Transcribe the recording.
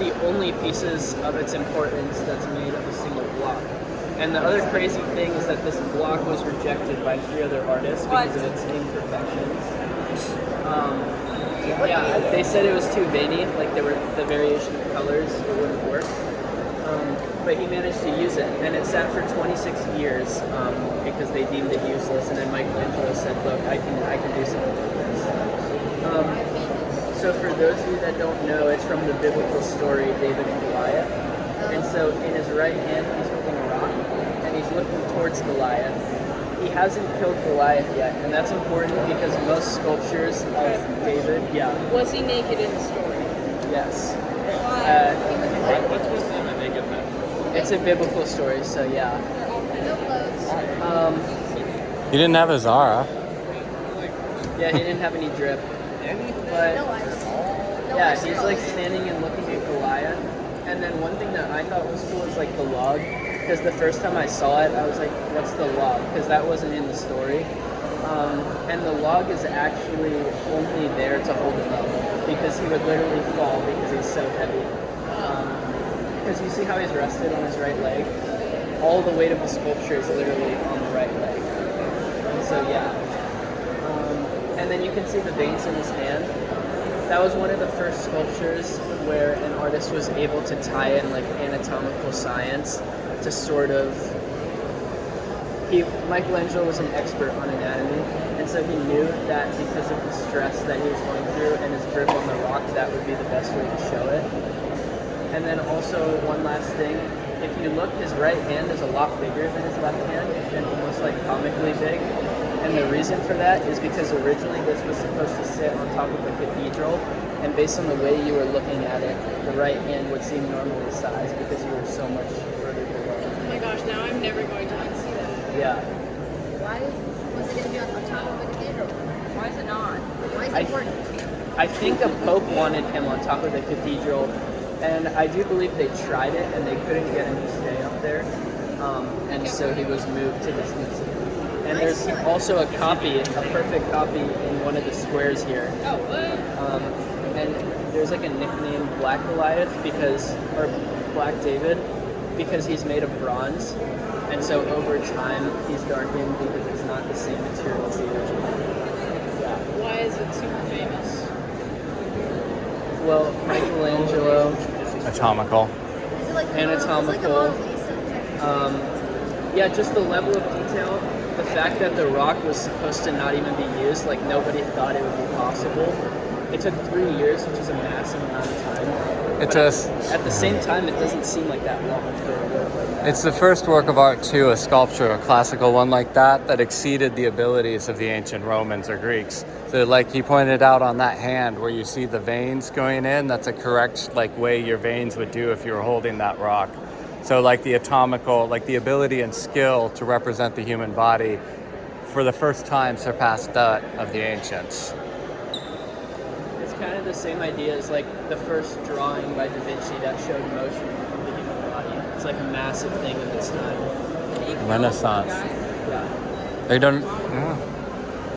the only pieces of its importance that's made of a single block. And the other crazy thing is that this block was rejected by 3 other artists because of its imperfections. Yeah, they said it was too veiny, like there were the variation of colors, it wouldn't work. But he managed to use it, and it sat for 26 years because they deemed it useless. And then Michelangelo said, "Look, I can do something with this." So for those of you that don't know, it's from the biblical story David and Goliath. And so in his right hand, he's holding a rock, and he's looking towards Goliath. He hasn't killed Goliath yet, and that's important because most sculptures of David, Was he naked in the story? yes. What's with them and they get that? It's a biblical story, so yeah. No clothes. He didn't have a Zara. Yeah, he didn't have any drip. But No ice. No yeah, ice he's at like all. standing and looking at Goliath. And then one thing that I thought was cool is like the log. Because the first time I saw it, I was like, what's the log? Because that wasn't in the story. And the log is actually only there to hold him up. Because he would literally fall because he's so heavy. Because you see how he's rested on his right leg? All the weight of the sculpture is literally on the right leg. And so yeah. And then you can see the veins in his hand. That was one of the first sculptures where an artist was able to tie in like anatomical science to sort of... Michelangelo was an expert on anatomy, and so he knew that because of the stress that he was going through and his grip on the rock, that would be the best way to show it. And then also one last thing, if you look, his right hand is a lot bigger than his left hand, and almost like comically big. And the reason for that is because originally this was supposed to sit on top of the cathedral, and based on the way you were looking at it, the right hand would seem normally sized because you were so much further below. Oh my gosh, now I'm never going to unsee that. Yeah. Why was it going to be on top of the cathedral? Why is it not? Why is it important? I think a pope wanted him on top of the cathedral, and I do believe they tried it and they couldn't get him to stay up there, and so he was moved to this museum. And there's also a copy, a perfect copy in one of the squares here. Oh, what? And there's like a nickname Black Goliath or Black David because he's made of bronze, and so over time he's darkened because it's not the same material as the original. Yeah. Why is it super famous? Well, Michelangelo, Atomical. Is it like the Anatomical. Mona Lisa? yeah, just the level of detail, the fact that the rock was supposed to not even be used, like nobody thought it would be possible. It took 3 years, which is a massive amount of time. It But just, at the same time, it doesn't seem like that long for a work like that. it's the first work of art too, a sculpture, a classical one like that exceeded the abilities of the ancient Romans or Greeks. So like he pointed out on that hand where you see the veins going in, that's a correct like way your veins would do if you were holding that rock. So like the atomical, like the ability and skill to represent the human body for the first time surpassed that of the ancients. It's kind of the same idea as like the first drawing by Da Vinci that showed motion of the human body. It's like a massive thing of its time. Renaissance. Yeah. They don't. Yeah.